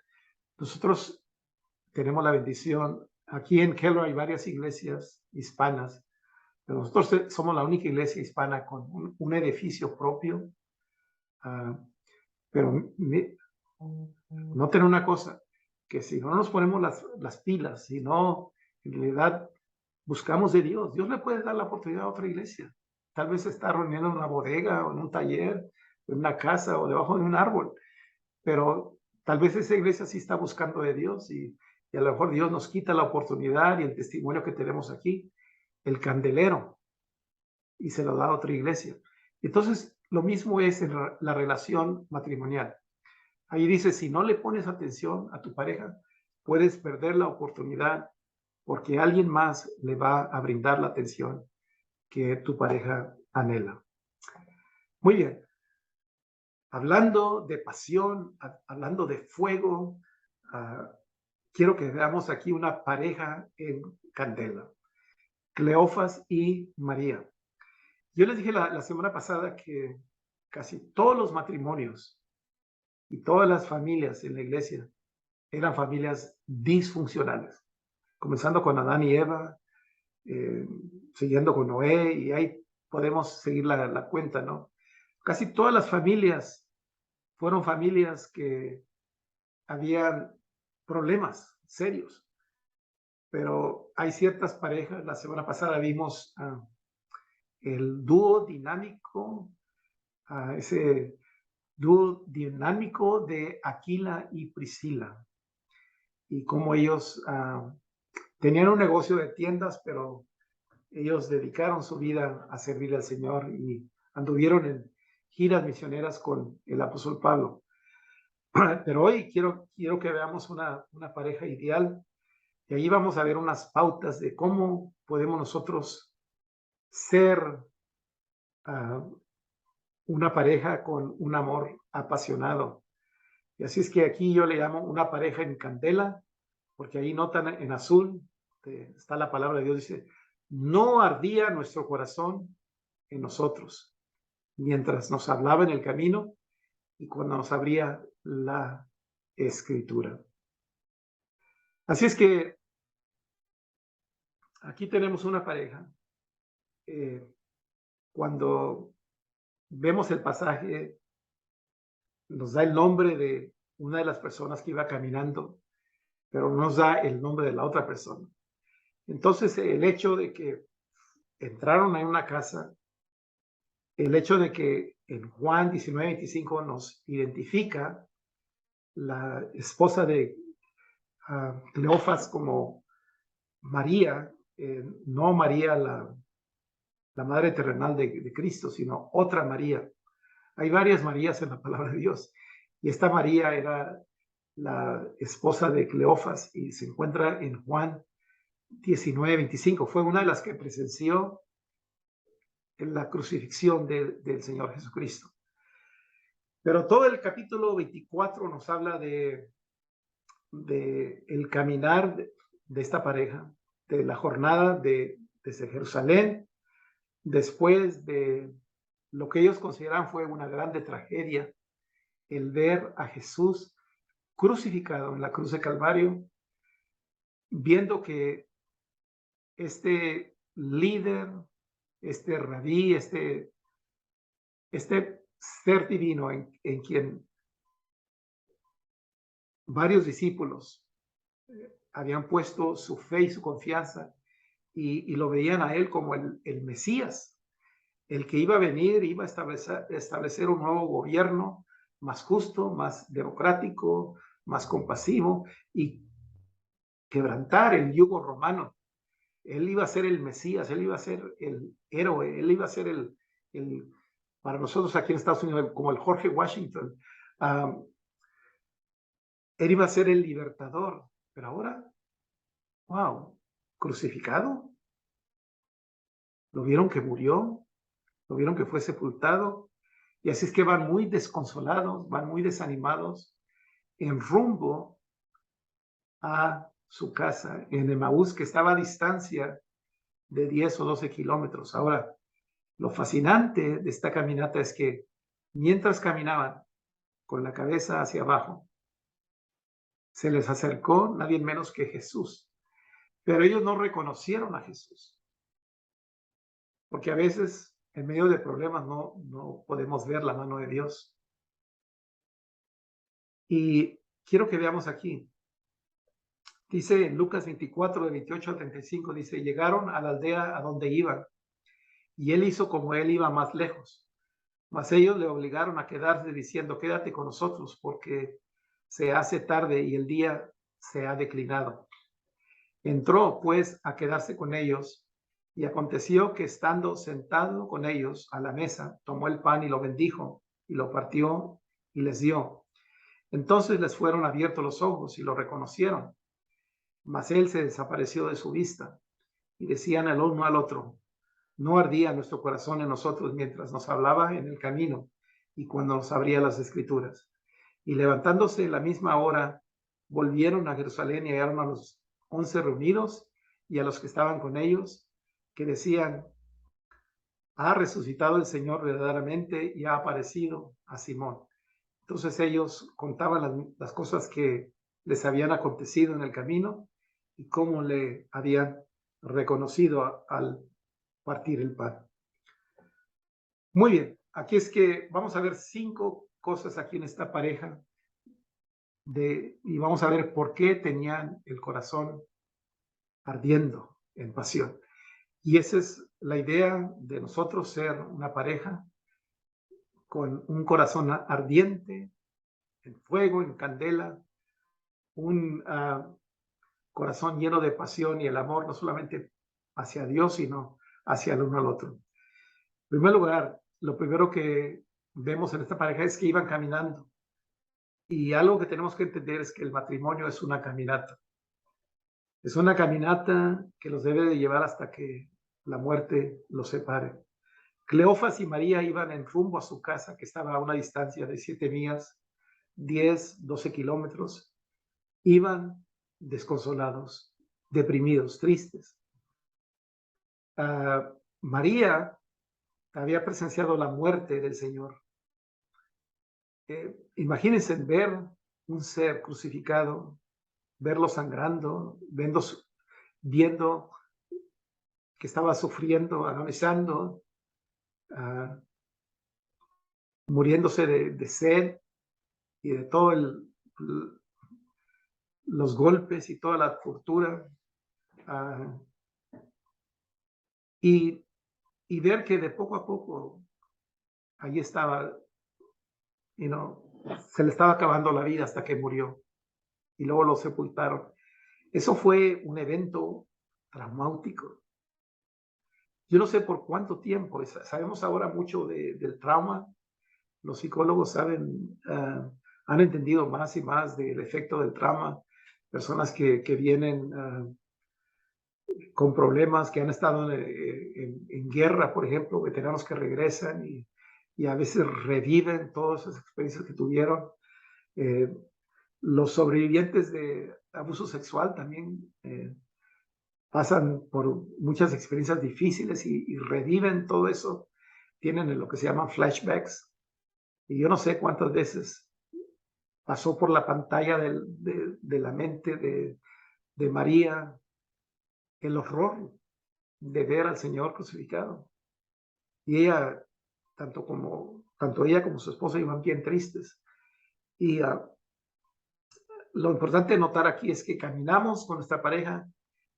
nosotros tenemos la bendición, aquí en Keller hay varias iglesias hispanas, pero nosotros somos la única iglesia hispana con un edificio propio, pero noten una cosa, que si no nos ponemos las pilas, si no, en realidad buscamos de Dios, Dios le puede dar la oportunidad a otra iglesia. Tal vez se está reuniendo en una bodega o en un taller, en una casa o debajo de un árbol, pero tal vez esa iglesia sí está buscando de Dios y a lo mejor Dios nos quita la oportunidad y el testimonio que tenemos aquí, el candelero, y se lo da a otra iglesia. Entonces, lo mismo es en la relación matrimonial. Ahí dice, si no le pones atención a tu pareja, puedes perder la oportunidad porque alguien más le va a brindar la atención que tu pareja anhela. Muy bien. Hablando de pasión, hablando de fuego, quiero que veamos aquí una pareja en candela, Cleofas y María. Yo les dije la semana pasada que casi todos los matrimonios Y todas las familias en la iglesia eran familias disfuncionales, comenzando con Adán y Eva, siguiendo con Noé, y ahí podemos seguir la cuenta, ¿no? Casi todas las familias fueron familias que habían problemas serios, pero hay ciertas parejas. La semana pasada vimos el dúo dinámico, ese dúo dinámico de Aquila y Priscila, y cómo ellos tenían un negocio de tiendas, pero ellos dedicaron su vida a servir al Señor y anduvieron en giras misioneras con el apóstol Pablo. Pero hoy quiero que veamos una pareja ideal, y ahí vamos a ver unas pautas de cómo podemos nosotros ser una pareja con un amor apasionado. Y así es que aquí yo le llamo una pareja en candela, porque ahí notan en azul, está la palabra de Dios, dice, no ardía nuestro corazón en nosotros, mientras nos hablaba en el camino y cuando nos abría la escritura. Así es que aquí tenemos una pareja. Cuando vemos el pasaje, nos da el nombre de una de las personas que iba caminando, pero no nos da el nombre de la otra persona. Entonces, el hecho de que entraron en una casa, el hecho de que en Juan 19:25 nos identifica la esposa de Cleofas como María, no María la madre terrenal de Cristo, sino otra María. Hay varias Marías en la palabra de Dios, y esta María era la esposa de Cleofas y se encuentra en Juan 19:25. Fue una de las que presenció en la crucifixión del Señor Jesucristo. Pero todo el capítulo 24 nos habla de el caminar de esta pareja, de la jornada desde Jerusalén, después de lo que ellos consideran fue una grande tragedia, el ver a Jesús crucificado en la cruz de Calvario, viendo que este líder, este rabí, este ser divino en quien varios discípulos habían puesto su fe y su confianza, y lo veían a él como el Mesías, el que iba a venir, iba a establecer un nuevo gobierno más justo, más democrático, más compasivo, y quebrantar el yugo romano. Él iba a ser el Mesías, él iba a ser el héroe, él iba a ser para nosotros aquí en Estados Unidos, como el George Washington. Él iba a ser el libertador, pero ahora, wow, crucificado. Lo vieron que murió, lo vieron que fue sepultado, y así es que van muy desconsolados, van muy desanimados en rumbo a su casa en Emaús, que estaba a distancia de 10 o 12 kilómetros. Ahora, lo fascinante de esta caminata es que mientras caminaban con la cabeza hacia abajo, se les acercó nadie menos que Jesús. Pero ellos no reconocieron a Jesús, porque a veces en medio de problemas no podemos ver la mano de Dios. Y quiero que veamos aquí. Dice en Lucas 24, de 28 al 35, dice, llegaron a la aldea a donde iban, y él hizo como él iba más lejos. Mas ellos le obligaron a quedarse diciendo, quédate con nosotros, porque se hace tarde y el día se ha declinado. Entró, pues, a quedarse con ellos, y aconteció que estando sentado con ellos a la mesa, tomó el pan y lo bendijo, y lo partió y les dio. Entonces les fueron abiertos los ojos y lo reconocieron, mas él se desapareció de su vista. Y decían el uno al otro, no ardía nuestro corazón en nosotros mientras nos hablaba en el camino y cuando nos abría las escrituras. Y levantándose la misma hora, volvieron a Jerusalén y hallaron a los 11 reunidos y a los que estaban con ellos, que decían, ha resucitado el Señor verdaderamente y ha aparecido a Simón. Entonces ellos contaban las cosas que les habían acontecido en el camino y cómo le habían reconocido al partir el pan. Muy bien, aquí es que vamos a ver 5 cosas aquí en esta pareja y vamos a ver por qué tenían el corazón ardiendo en pasión. Y esa es la idea de nosotros, ser una pareja con un corazón ardiente, en fuego, en candela, un corazón lleno de pasión y el amor no solamente hacia Dios, sino hacia el uno al otro. En primer lugar, lo primero que vemos en esta pareja es que iban caminando. Y algo que tenemos que entender es que el matrimonio es una caminata. Es una caminata que los debe de llevar hasta que la muerte los separe. Cleofas y María iban en rumbo a su casa, que estaba a una distancia de 7 millas, 10, 12 kilómetros. Iban desconsolados, deprimidos, tristes. María había presenciado la muerte del Señor. Imagínense ver un ser crucificado, verlo sangrando, viendo que estaba sufriendo, agonizando, muriéndose de sed y de todos los golpes y toda la tortura. Y ver que de poco a poco allí estaba, se le estaba acabando la vida hasta que murió y luego lo sepultaron. Eso fue un evento traumático. Yo no sé por cuánto tiempo, sabemos ahora mucho del trauma, los psicólogos han entendido más y más del efecto del trauma, personas que vienen con problemas, que han estado en guerra, por ejemplo, veteranos que regresan y a veces reviven todas esas experiencias que tuvieron. Los sobrevivientes de abuso sexual también pasan por muchas experiencias difíciles y reviven todo eso, tienen lo que se llaman flashbacks, y yo no sé cuántas veces pasó por la pantalla de la mente de María el horror de ver al Señor crucificado. Y ella, tanto ella como su esposo iban bien tristes. Y lo importante de notar aquí es que caminamos con nuestra pareja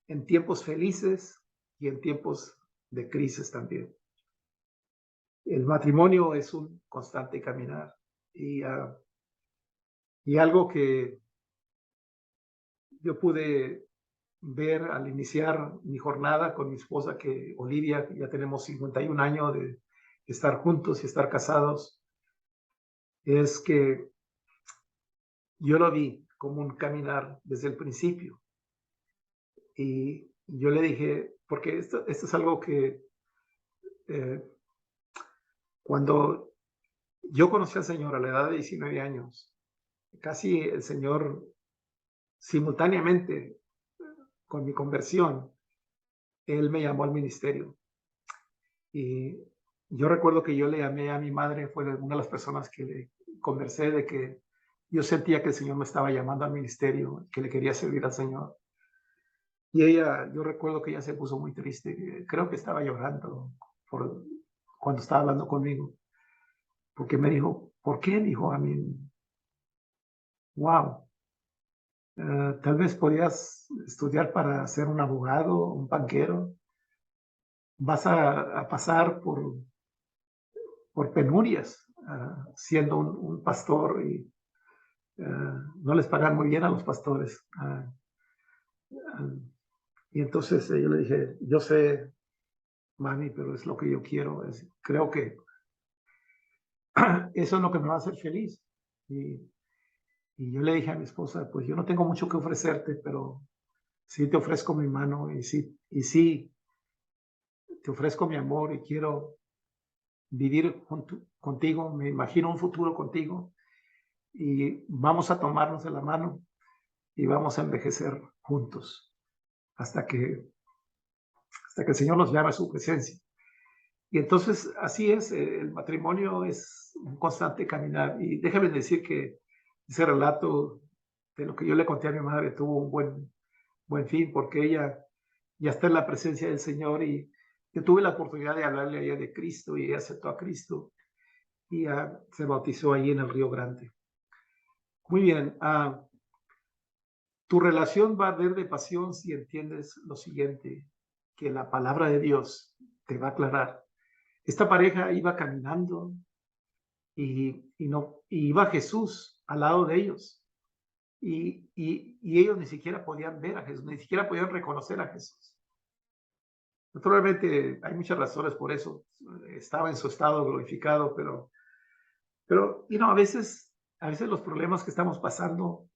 en tiempos felices y en tiempos de crisis también. El matrimonio es un constante caminar. Y algo que yo pude ver al iniciar mi jornada con mi esposa, que Olivia, ya tenemos 51 años de estar juntos y estar casados, es que yo lo vi como un caminar desde el principio. Y yo le dije, porque esto es algo que cuando yo conocí al Señor a la edad de 19 años, casi el Señor simultáneamente con mi conversión, Él me llamó al ministerio. Y yo recuerdo que yo le llamé a mi madre, fue una de las personas que le conversé de que yo sentía que el Señor me estaba llamando al ministerio, que le quería servir al Señor. Y ella, yo recuerdo que ella se puso muy triste, creo que estaba llorando cuando estaba hablando conmigo, porque me dijo, ¿por qué? Dijo, a mí, wow, tal vez podías estudiar para ser un abogado, un banquero, vas a pasar por penurias siendo un pastor y no les pagan muy bien a los pastores. Y entonces yo le dije, yo sé, mami, pero es lo que yo quiero. Creo que eso es lo que me va a hacer feliz. Y yo le dije a mi esposa, pues yo no tengo mucho que ofrecerte, pero sí te ofrezco mi mano y sí te ofrezco mi amor y quiero vivir contigo, me imagino un futuro contigo y vamos a tomarnos de la mano y vamos a envejecer juntos hasta que el Señor nos llame a su presencia. Y entonces así es, el matrimonio es un constante caminar. Y déjame decir que ese relato de lo que yo le conté a mi madre tuvo un buen fin, porque ella ya está en la presencia del Señor y yo tuve la oportunidad de hablarle a ella de Cristo y ella aceptó a Cristo y se bautizó allí en el Río Grande. Muy bien, tu relación va a arder de pasión si entiendes lo siguiente, que la palabra de Dios te va a aclarar. Esta pareja iba caminando y iba Jesús al lado de ellos. Y ellos ni siquiera podían ver a Jesús, ni siquiera podían reconocer a Jesús. Naturalmente hay muchas razones por eso. Estaba en su estado glorificado, pero a veces los problemas que estamos pasando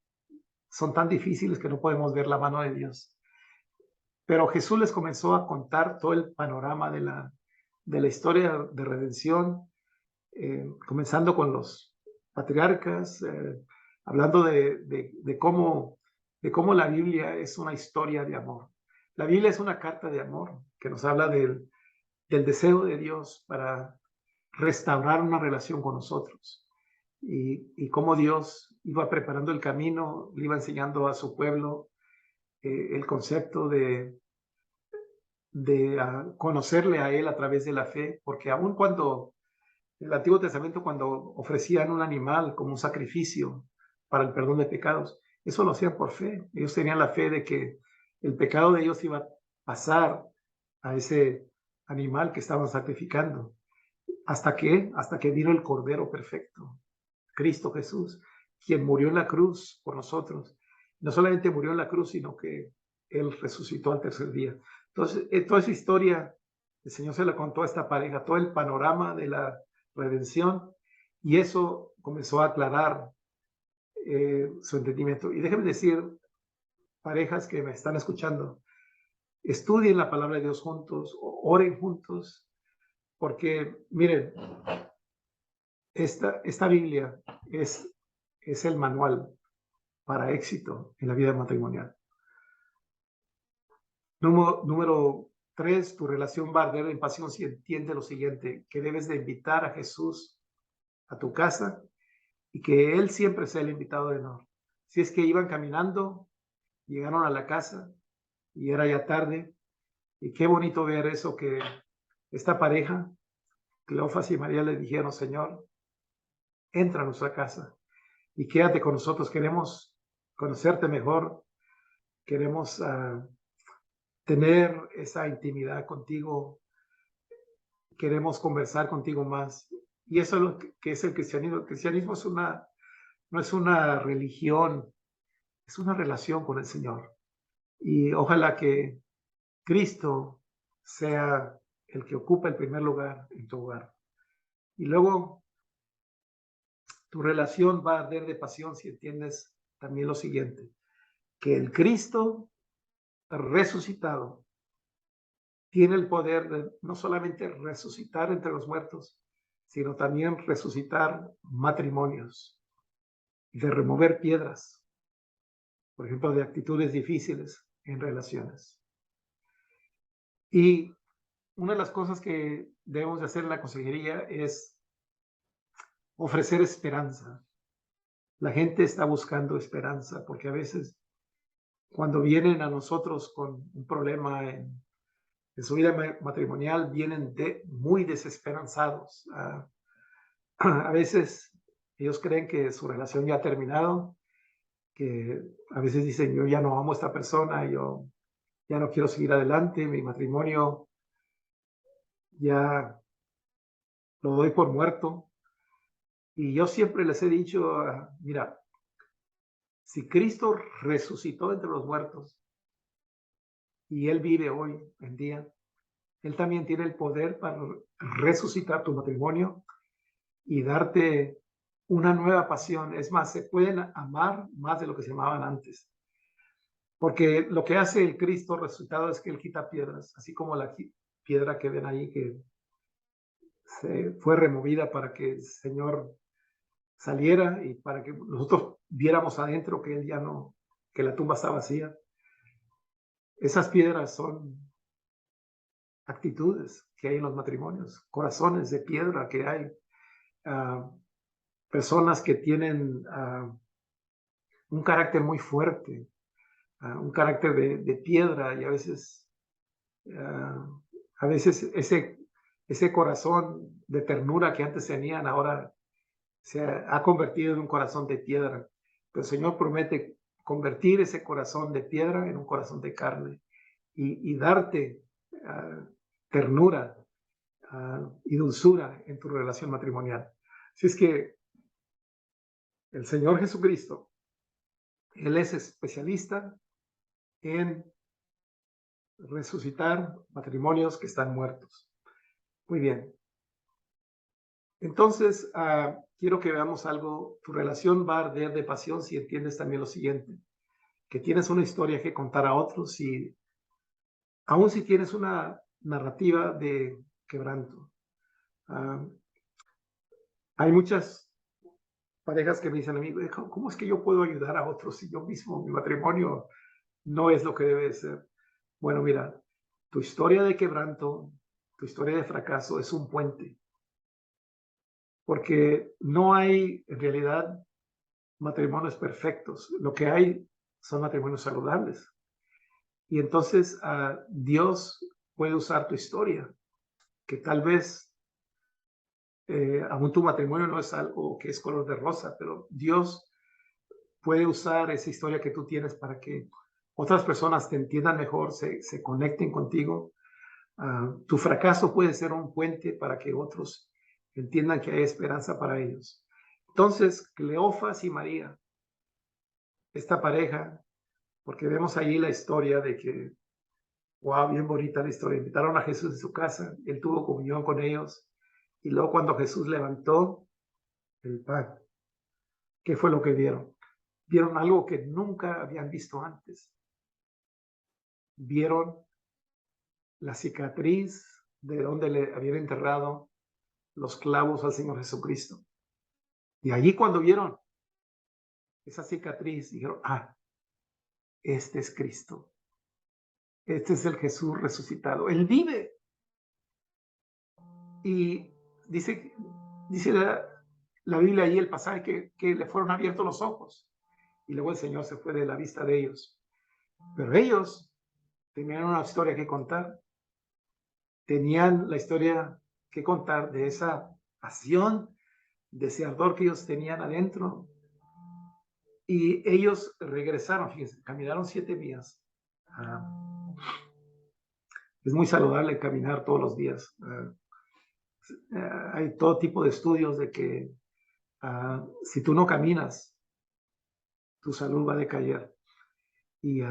son tan difíciles que no podemos ver la mano de Dios. Pero Jesús les comenzó a contar todo el panorama de la historia de redención, comenzando con los patriarcas, hablando de cómo la Biblia es una historia de amor. La Biblia es una carta de amor que nos habla del deseo de Dios para restaurar una relación con nosotros y cómo Dios iba preparando el camino, le iba enseñando a su pueblo el concepto de conocerle a Él a través de la fe, porque aun cuando en el Antiguo Testamento, cuando ofrecían un animal como un sacrificio para el perdón de pecados, eso lo hacían por fe. Ellos tenían la fe de que el pecado de ellos iba a pasar a ese animal que estaban sacrificando. Hasta que vino el Cordero perfecto, Cristo Jesús, quien murió en la cruz por nosotros. No solamente murió en la cruz, sino que Él resucitó al tercer día. Entonces, toda esa historia, el Señor se la contó a esta pareja, todo el panorama de la redención, y eso comenzó a aclarar su entendimiento. Y déjenme decir, parejas que me están escuchando, estudien la palabra de Dios juntos, oren juntos, porque miren, esta Biblia es el manual para éxito en la vida matrimonial. Número 3, tu relación va a arder en pasión si entiende lo siguiente, que debes de invitar a Jesús a tu casa y que Él siempre sea el invitado de honor. Si es que iban caminando, llegaron a la casa y era ya tarde, y qué bonito ver eso, que esta pareja, Cleofas y María, le dijeron: Señor, entra a nuestra casa y quédate con nosotros, queremos conocerte mejor, queremos tener esa intimidad contigo, queremos conversar contigo más. Y eso es lo que es el cristianismo. El cristianismo no es una religión, es una relación con el Señor. Y ojalá que Cristo sea el que ocupa el primer lugar en tu hogar. Y luego tu relación va a arder de pasión si entiendes también lo siguiente, que el Cristo resucitado tiene el poder de no solamente resucitar entre los muertos, sino también resucitar matrimonios, de remover piedras, por ejemplo, de actitudes difíciles en relaciones. Y una de las cosas que debemos de hacer en la consejería es ofrecer esperanza. La gente está buscando esperanza porque a veces cuando vienen a nosotros con un problema en su vida matrimonial, vienen muy desesperanzados. A veces ellos creen que su relación ya ha terminado, que a veces dicen: yo ya no amo a esta persona, yo ya no quiero seguir adelante, mi matrimonio ya lo doy por muerto. Y yo siempre les he dicho, mira, si Cristo resucitó entre los muertos y Él vive hoy en día, Él también tiene el poder para resucitar tu matrimonio y darte una nueva pasión. Es más, se pueden amar más de lo que se amaban antes. Porque lo que hace el Cristo resucitado es que Él quita piedras, así como la piedra que ven ahí que se fue removida para que el Señor saliera y para que nosotros viéramos adentro que Él ya no, que la tumba está vacía. Esas piedras son actitudes que hay en los matrimonios, corazones de piedra que hay, personas que tienen un carácter muy fuerte, un carácter de piedra, y a veces ese corazón de ternura que antes tenían ahora se ha convertido en un corazón de piedra. Pero el Señor promete convertir ese corazón de piedra en un corazón de carne y darte ternura y dulzura en tu relación matrimonial. Así es que el Señor Jesucristo, Él es especialista en resucitar matrimonios que están muertos. Muy bien. Entonces, quiero que veamos algo. Tu relación va a arder de pasión si entiendes también lo siguiente, que tienes una historia que contar a otros y aun si tienes una narrativa de quebranto. Hay muchas parejas que me dicen a mí, ¿cómo es que yo puedo ayudar a otros si yo mismo, mi matrimonio no es lo que debe ser? Bueno, mira, tu historia de quebranto, tu historia de fracaso es un puente, porque no hay en realidad matrimonios perfectos. Lo que hay son matrimonios saludables. Y entonces Dios puede usar tu historia, que tal vez aún tu matrimonio no es algo que es color de rosa, pero Dios puede usar esa historia que tú tienes para que otras personas te entiendan mejor, se conecten contigo. Tu fracaso puede ser un puente para que otros entiendan que hay esperanza para ellos. Entonces, Cleofas y María, esta pareja, porque vemos ahí la historia de que, wow, bien bonita la historia, invitaron a Jesús en su casa, él tuvo comunión con ellos, y luego cuando Jesús levantó el pan, ¿qué fue lo que vieron? Vieron algo que nunca habían visto antes. Vieron la cicatriz de donde le habían enterrado los clavos al Señor Jesucristo. Y allí cuando vieron esa cicatriz, dijeron, este es Cristo. Este es el Jesús resucitado. Él vive. Y dice la Biblia ahí, el pasaje, que le fueron abiertos los ojos. Y luego el Señor se fue de la vista de ellos. Pero ellos tenían una historia que contar. Tenían la historia que contar de esa pasión, de ese ardor que ellos tenían adentro. Y ellos regresaron, fíjense, caminaron 7 días. Es muy saludable caminar todos los días. Hay todo tipo de estudios de que si tú no caminas, tu salud va a decaer. Y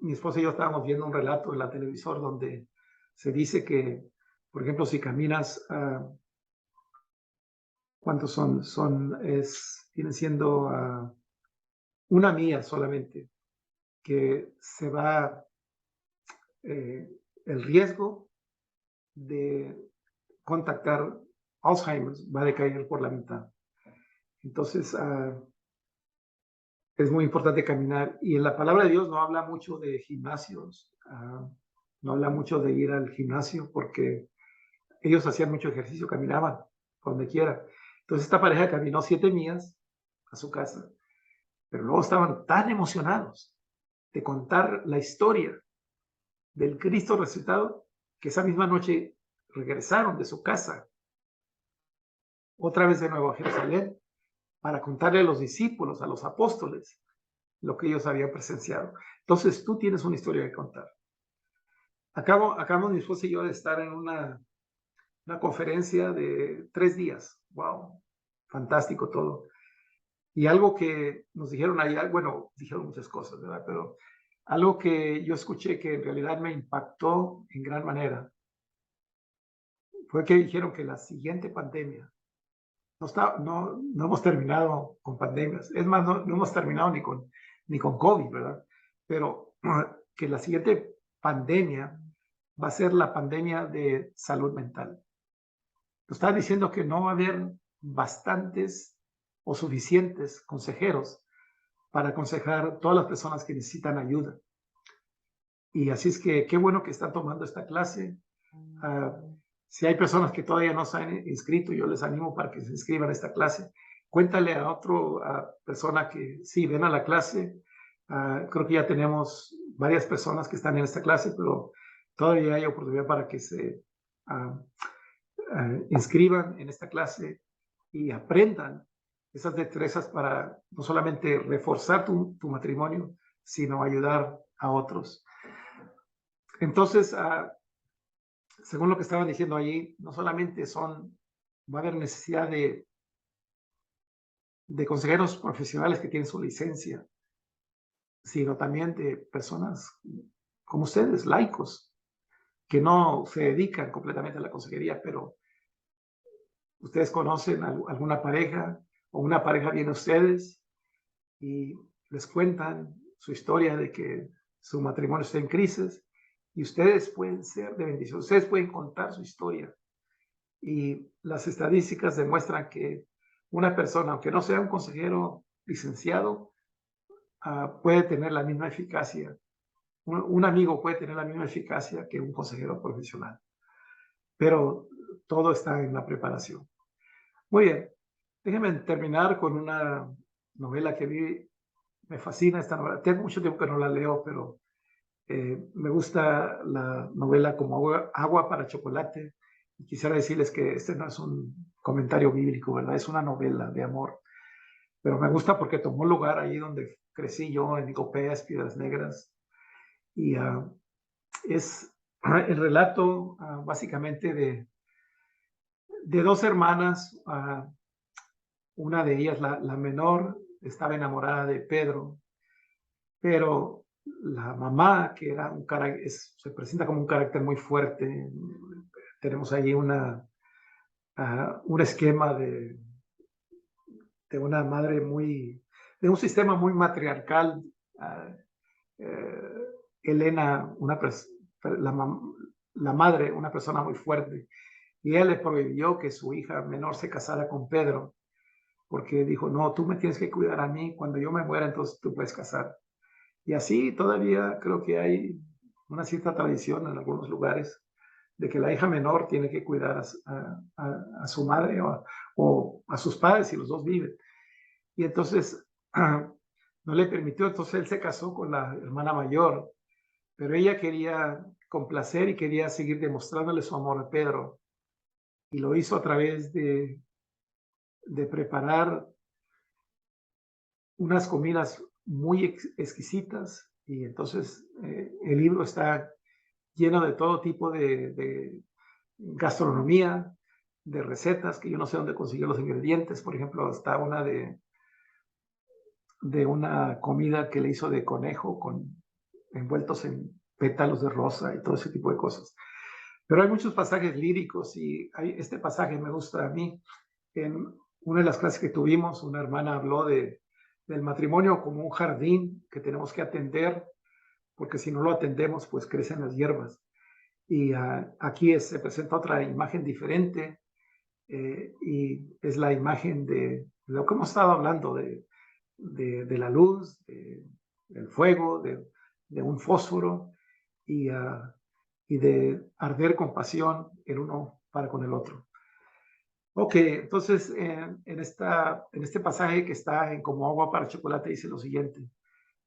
mi esposa y yo estábamos viendo un relato en la televisor donde se dice que, por ejemplo, si caminas, ¿cuántos son? Vienen siendo 1 milla solamente, que se va el riesgo de contactar Alzheimer va a decaer por la mitad. Entonces, es muy importante caminar. Y en la palabra de Dios no habla mucho de gimnasios, no habla mucho de ir al gimnasio porque ellos hacían mucho ejercicio, caminaban donde quiera. Entonces esta pareja caminó 7 millas a su casa, pero luego estaban tan emocionados de contar la historia del Cristo resucitado que esa misma noche regresaron de su casa otra vez de nuevo a Jerusalén para contarle a los discípulos, a los apóstoles, lo que ellos habían presenciado. Entonces tú tienes una historia que contar. Acabamos mi esposa y yo de estar en una conferencia de 3 días. Wow, fantástico todo. Y algo que nos dijeron allá, bueno, dijeron muchas cosas, ¿verdad? Pero algo que yo escuché que en realidad me impactó en gran manera fue que dijeron que la siguiente pandemia, no hemos terminado con pandemias, es más, no hemos terminado ni con COVID, ¿verdad? Pero que la siguiente pandemia va a ser la pandemia de salud mental. Nos está diciendo que no va a haber bastantes o suficientes consejeros para aconsejar a todas las personas que necesitan ayuda. Y así es que qué bueno que están tomando esta clase. Ah, si hay personas que todavía no se han inscrito, yo les animo para que se inscriban a esta clase. Cuéntale a otra persona que sí, ven a la clase. Creo que ya tenemos varias personas que están en esta clase, pero todavía hay oportunidad para que se ah, inscriban en esta clase y aprendan esas destrezas para no solamente reforzar tu matrimonio, sino ayudar a otros. Entonces, según lo que estaban diciendo allí, no solamente va a haber necesidad de consejeros profesionales que tienen su licencia, sino también de personas como ustedes, laicos, que no se dedican completamente a la consejería, pero ustedes conocen a alguna pareja o una pareja viene a ustedes y les cuentan su historia de que su matrimonio está en crisis y ustedes pueden ser de bendición, ustedes pueden contar su historia. Y las estadísticas demuestran que una persona, aunque no sea un consejero licenciado, puede tener la misma eficacia. Un amigo puede tener la misma eficacia que un consejero profesional. Pero todo está en la preparación. Muy bien. Déjenme terminar con una novela que vi. Me fascina esta novela. Tengo mucho tiempo que no la leo, pero me gusta la novela como Agua para Chocolate. Y quisiera decirles que este no es un comentario bíblico, ¿verdad? Es una novela de amor. Pero me gusta porque tomó lugar ahí donde crecí yo, en Nicopéas, Piedras Negras. Y es el relato básicamente de dos hermanas. Una de ellas, la menor, estaba enamorada de Pedro, pero la mamá, que era se presenta como un carácter muy fuerte. Tenemos ahí un esquema de una madre de un sistema muy matriarcal. Uh, Elena, la madre, una persona muy fuerte, y ella le prohibió que su hija menor se casara con Pedro, porque dijo, no, tú me tienes que cuidar a mí, cuando yo me muera, entonces tú puedes casar. Y así todavía creo que hay una cierta tradición en algunos lugares de que la hija menor tiene que cuidar a su madre o a sus padres si los dos viven. Y entonces no le permitió, entonces él se casó con la hermana mayor, pero ella quería complacer y quería seguir demostrándole su amor a Pedro. Y lo hizo a través de preparar unas comidas muy exquisitas. Y entonces el libro está lleno de todo tipo de gastronomía, de recetas, que yo no sé dónde consiguió los ingredientes. Por ejemplo, está una de una comida que le hizo de conejo envueltos en pétalos de rosa y todo ese tipo de cosas. Pero hay muchos pasajes líricos y este pasaje me gusta a mí. En una de las clases que tuvimos, una hermana habló del matrimonio como un jardín que tenemos que atender, porque si no lo atendemos, pues crecen las hierbas. Y aquí se presenta otra imagen diferente, y es la imagen de lo que hemos estado hablando, de la luz, del fuego, de un fósforo y, y de arder con pasión el uno para con el otro. Ok, entonces en este pasaje que está en Como agua para chocolate dice lo siguiente.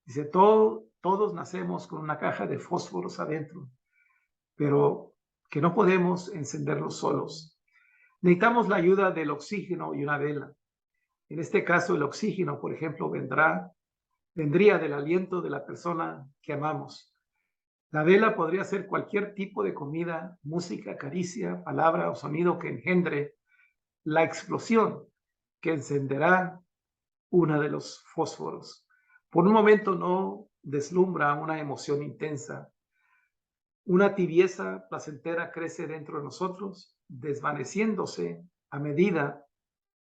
Dice, todos nacemos con una caja de fósforos adentro, pero que no podemos encenderlos solos. Necesitamos la ayuda del oxígeno y una vela. En este caso, el oxígeno, por ejemplo, vendría del aliento de la persona que amamos. La vela podría ser cualquier tipo de comida, música, caricia, palabra o sonido que engendre la explosión que encenderá una de los fósforos. Por un momento no deslumbra una emoción intensa. Una tibieza placentera crece dentro de nosotros, desvaneciéndose a medida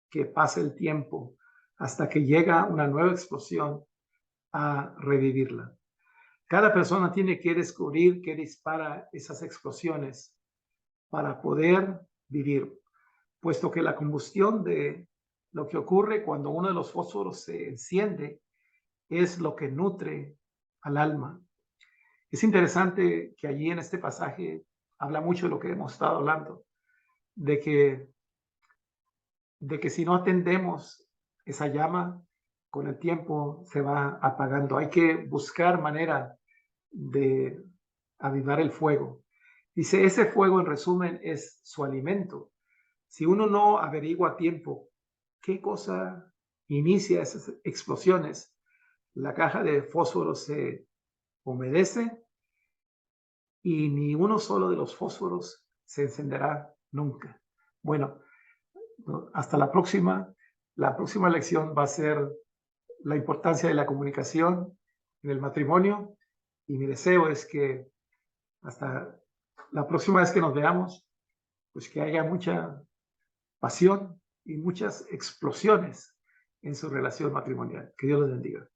que pasa el tiempo, hasta que llega una nueva explosión a revivirla. Cada persona tiene que descubrir qué dispara esas explosiones para poder vivir, puesto que la combustión de lo que ocurre cuando uno de los fósforos se enciende es lo que nutre al alma. Es interesante que allí en este pasaje habla mucho de lo que hemos estado hablando, de que, de que si no atendemos esa llama, con el tiempo se va apagando. Hay que buscar manera de avivar el fuego. Dice, ese fuego en resumen es su alimento. Si uno no averigua a tiempo qué cosa inicia esas explosiones, la caja de fósforo se humedece y ni uno solo de los fósforos se encenderá nunca. Bueno, hasta la próxima. La próxima lección va a ser la importancia de la comunicación en el matrimonio y mi deseo es que hasta la próxima vez que nos veamos, pues que haya mucha pasión y muchas explosiones en su relación matrimonial. Que Dios les bendiga.